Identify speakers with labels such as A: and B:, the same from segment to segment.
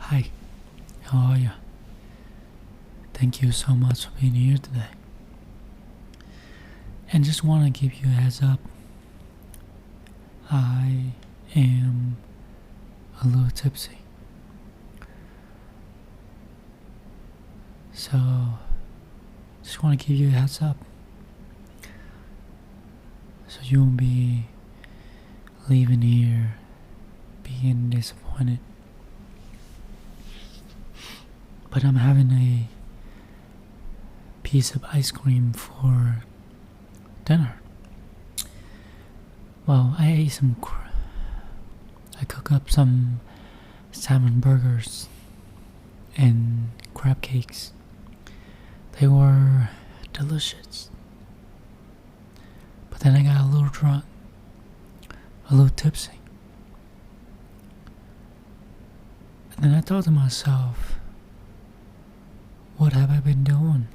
A: Hi, how are you? Thank you so much for being here today. And just want to give you a heads up. I am a little tipsy. So, just want to give you a heads up. So you won't be leaving here being disappointed. But I'm having a piece of ice cream for dinner. Well, I cook up some salmon burgers and crab cakes. They were delicious. But then I got a little drunk, a little tipsy. And then I thought to myself, what have I been doing?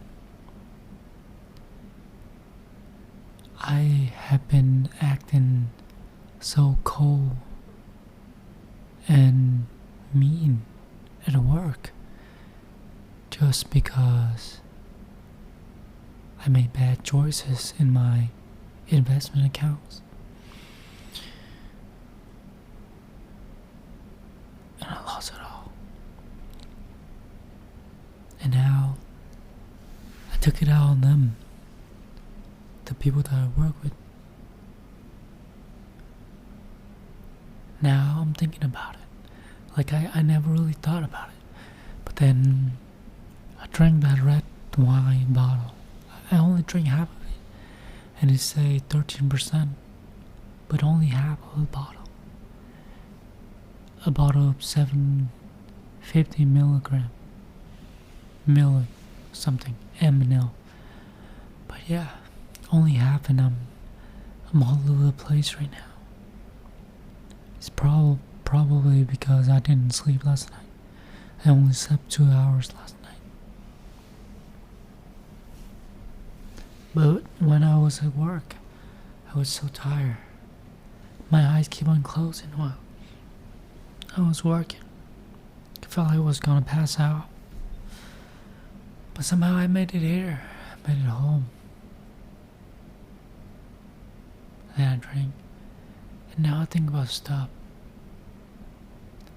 A: I have been acting so cold and mean at work just because I made bad choices in my investment accounts. And I lost it all. And now I took it out on them, the people that I work with. Now I'm thinking about it. Like I never really thought about it. But then I drank that red wine bottle. I only drank half of it. And it say 13%. But only half of the bottle. A bottle of 750 milligram. Milli something. ml. But yeah, only half, and I'm all over the place right now. It's probably because I didn't sleep last night. I only slept 2 hours last night. But when I was at work, I was so tired. My eyes keep on closing while I was working. I felt like I was gonna pass out. But somehow I made it here. I made it home. And then I drank. And now I think about stuff.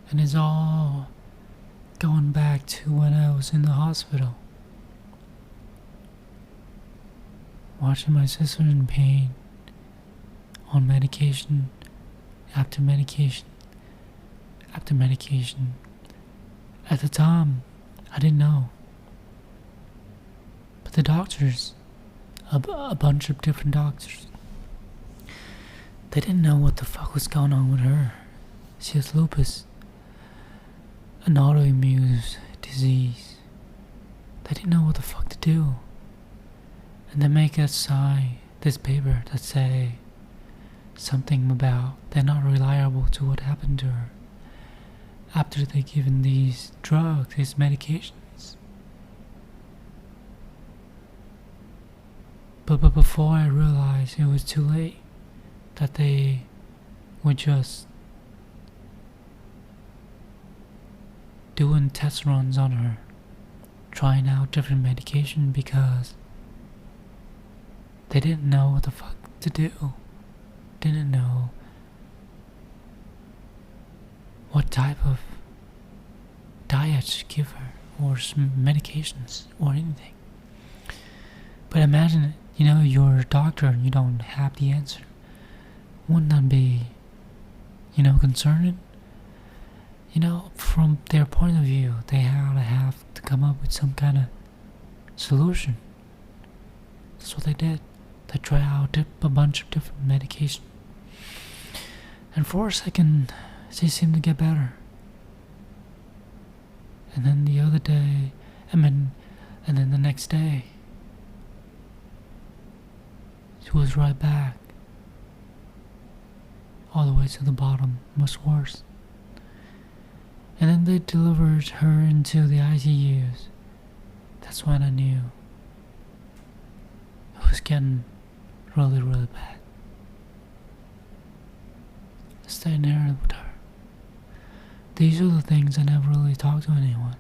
A: And it's all going back to when I was in the hospital. Watching my sister in pain. On medication. After medication. After medication. At the time, I didn't know. But the doctors, a bunch of different doctors, they didn't know what the fuck was going on with her. She has lupus, an autoimmune disease. They didn't know what the fuck to do. And they make us sign this paper that say something about they're not reliable to what happened to her after they given these drugs, these medications. But before I realized it was too late, that they were just doing test runs on her, trying out different medication because they didn't know what the fuck to do. Didn't know what type of diet to give her, or some medications, or anything. But imagine it, you're a doctor and you don't have the answer. Wouldn't that be, concerning? From their point of view, they have to come up with some kind of solution. That's what they did. They tried out a bunch of different medication. And for a second, she seemed to get better. And then the other day, and then the next day, she was right back. All the way to the bottom, much worse. And then they delivered her into the ICUs. That's when I knew it was getting really, really bad. I stayed there with her. these are the things I never really talked to anyone.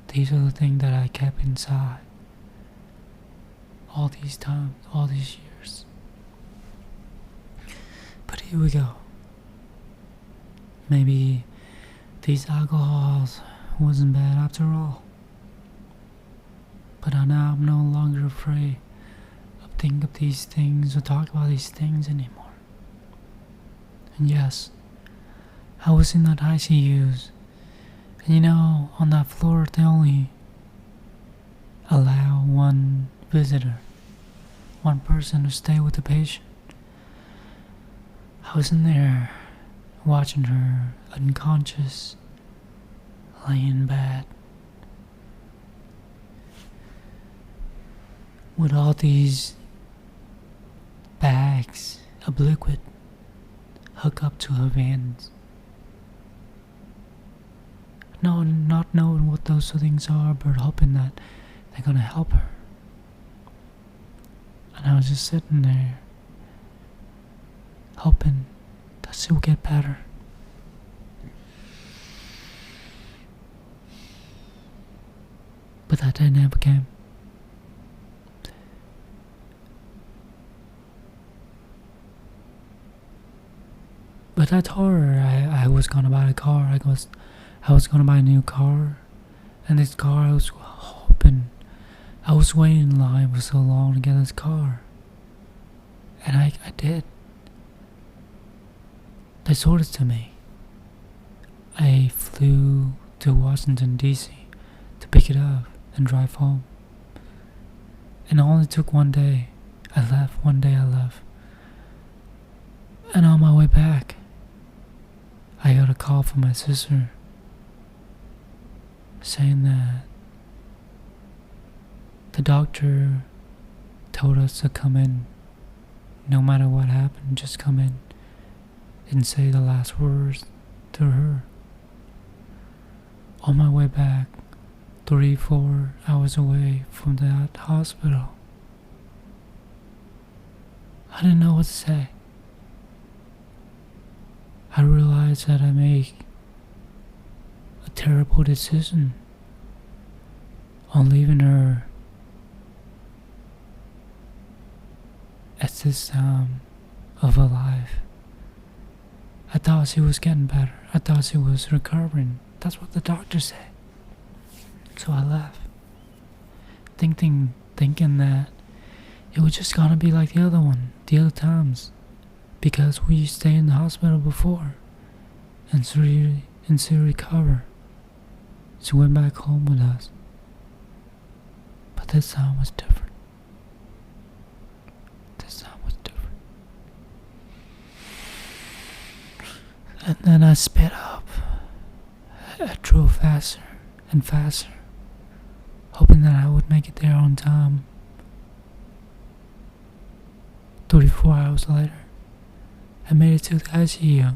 A: These are the things that I kept inside all these times, all these years. But here we go. Maybe these alcohols wasn't bad after all. But now I'm no longer afraid of thinking of these things or talk about these things anymore. And yes, I was in that ICUs, and you know, on that floor they only allow one visitor, one person to stay with the patient. I was in there watching her unconscious, laying in bed, with all these bags of liquid hooked up to her veins. No, not knowing what those things are, but hoping that they're gonna help her. And I was just sitting there, hoping that she'll get better. But that day never came. But I told her I was gonna buy a car. I was gonna buy a new car, and this car I was hoping, I was waiting in line for so long to get this car, and I did. They sold it to me. I flew to Washington DC to pick it up and drive home, and it only took one day. I left, and on my way back, I got a call from my sister saying that the doctor told us to come in. No matter what happened, just come in and say the last words to her. On my way back, 3-4 hours away from that hospital, I didn't know what to say. I realized that I made a terrible decision on leaving her at this time of her life. I thought she was getting better. I thought she was recovering. That's what the doctor said. So I left, thinking that it was just gonna be like the other times, because we stayed in the hospital before, and she recovered. She went back home with us. But this time was different. And then I sped up. I drove faster and faster, hoping that I would make it there on time. 34 hours later, I made it to the ICU.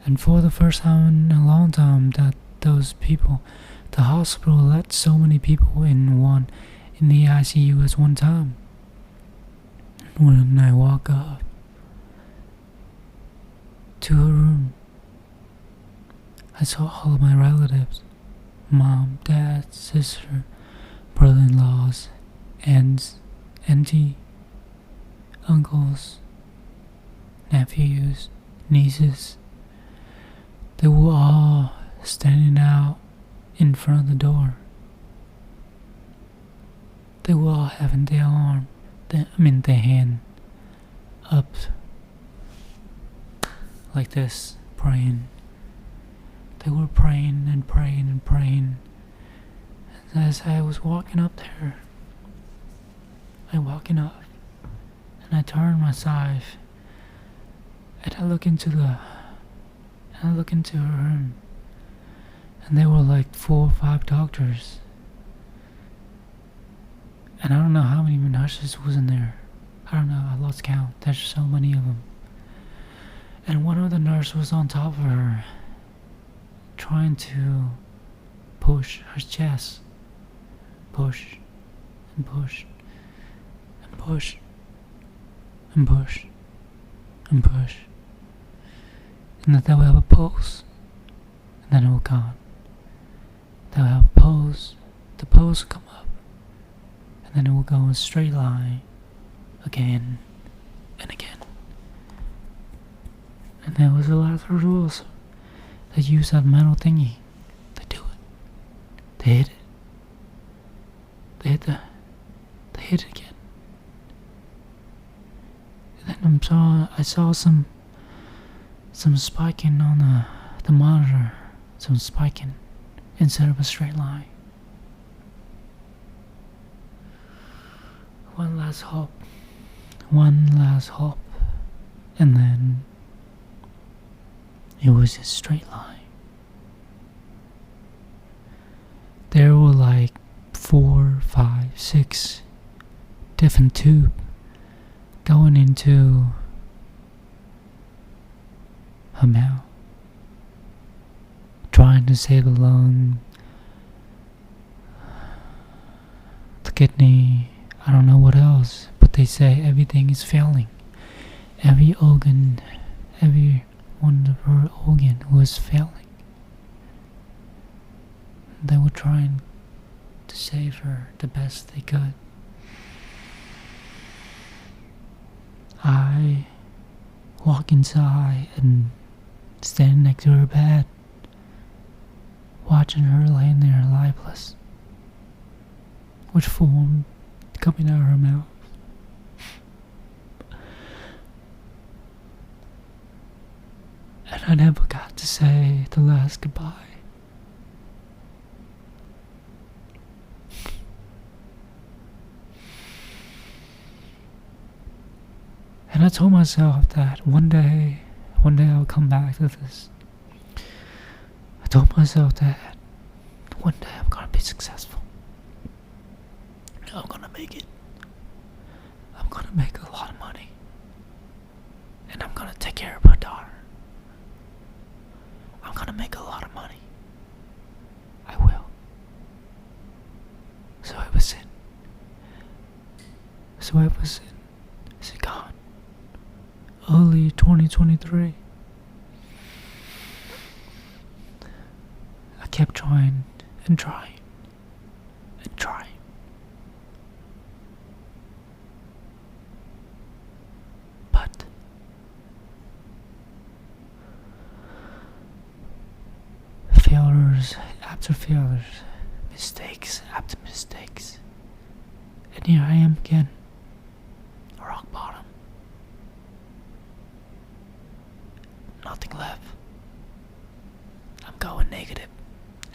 A: And for the first time in a long time that those people, the hospital let so many people in the ICU at one time. When I walk up to her room, I saw all of my relatives, mom, dad, sister, brother-in-laws, aunts, auntie, uncles, nephews, nieces. They were all standing out in front of the door. They were all having their hand up like this, praying. They were praying and praying and praying. And as I was walking up there, and I turned myself, and I look into her room, and there were like 4 or 5 doctors, and I don't know how many nurses was in there. I don't know, I lost count. There's so many of them. And one of the nurses was on top of her, trying to push her chest. Push and push and push and push and push. and then they will have a pulse, and then it will come. They'll have a pulse, the pulse will come up, and then it will go in a straight line again and again. And that was the last rules. They use that metal thingy. They do it. They hit it. They hit it again. And then I saw some spiking on the monitor. Some spiking instead of a straight line. One last hop. And then it was a straight line. There were like 4, 5, 6 different tubes going into her mouth, trying to save the lung, the kidney, I don't know what else, but they say everything is failing. Every organ, every one of her organ was failing. They were trying to save her the best they could. I walk inside and stand next to her bed, watching her laying there lifeless, with foam coming out of her mouth. And I never got to say the last goodbye. And I told myself that one day I'll come back to this. I told myself that one day I'm gonna be successful. I'm gonna make it. I'm gonna make a lot of money. And I'm gonna take care of my daughter. I'm gonna make a lot of money. I will. So ever since is it gone? Early 2023. I kept trying and trying and trying. But failures after failures, mistakes after mistakes. And here I am again, rock bottom. Nothing left. I'm going negative,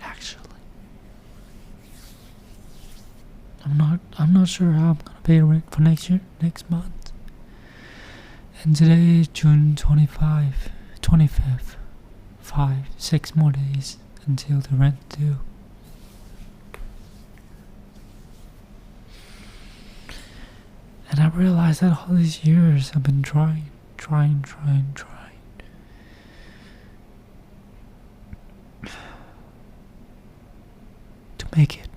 A: actually. I'm not sure how I'm gonna pay rent for next month. And today is June 25th. 6 more days until the rent due. And I realized that all these years I've been trying to make it.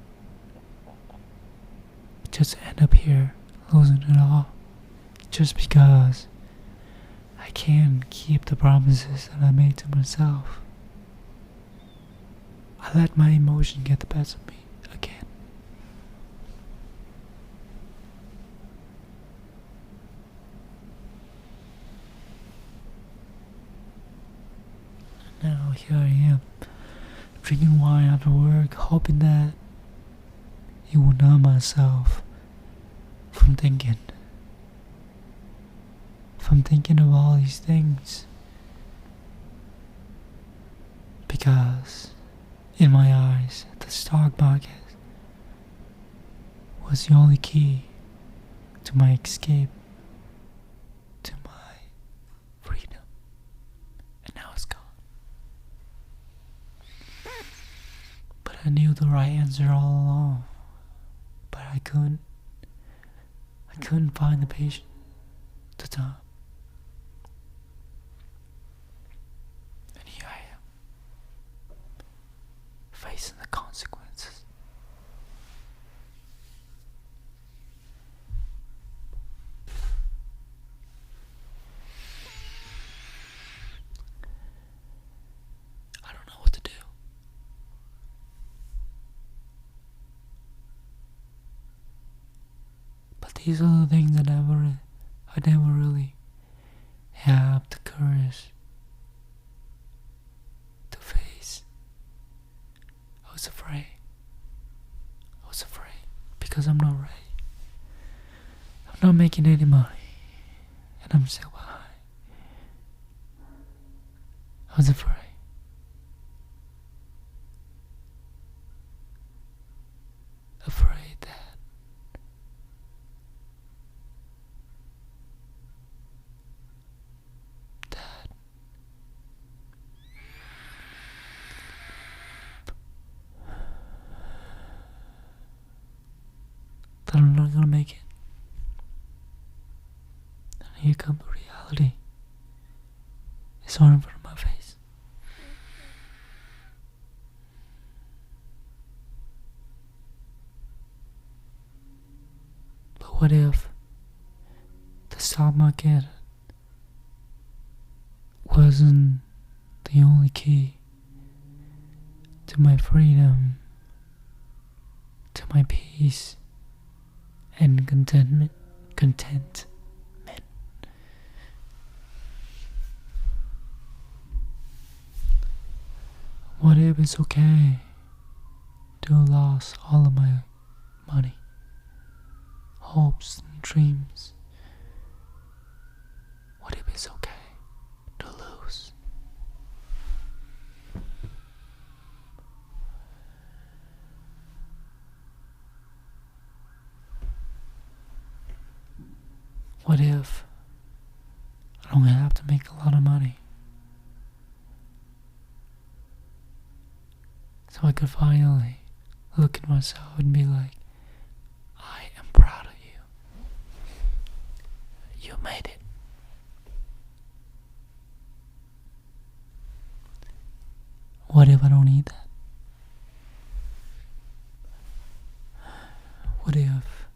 A: Just end up here losing it all. Just because I can't keep the promises that I made to myself. I let my emotion get the best of me again. Now here I am, drinking wine after work, hoping that it will numb myself from thinking of all these things. Because in my eyes, the stock market was the only key to my escape, to my freedom. And now it's gone. But I knew the right answer all along. But I couldn't find the patience, the time. And here I am, facing the consequences. these are the things I never really have the courage to face. I was afraid. Because I'm not ready. I'm not making any money. And I'm still behind. I was afraid. Afraid that I'm not gonna make it. And here comes reality. It's right in front of my face. But what if the stock market wasn't the only key to my freedom, to my peace and contentment? What if it's okay to lose all of my money, hopes and dreams? What if it's okay to lose? What if I don't have to make a lot of money so I could finally look at myself and be like, I am proud of you. You made it. What if I don't need that? What if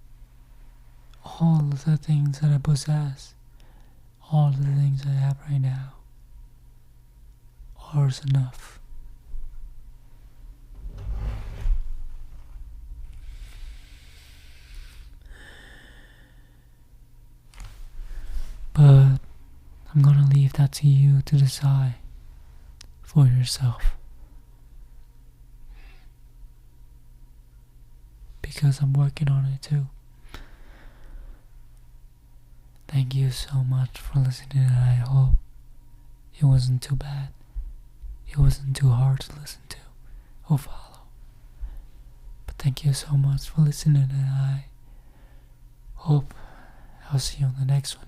A: all of the things that I possess, all of the things I have right now, are enough? But I'm gonna leave that to you to decide for yourself. Because I'm working on it too. Thank you so much for listening, and I hope it wasn't too bad. It wasn't too hard to listen to or follow. But thank you so much for listening, and I hope I'll see you on the next one.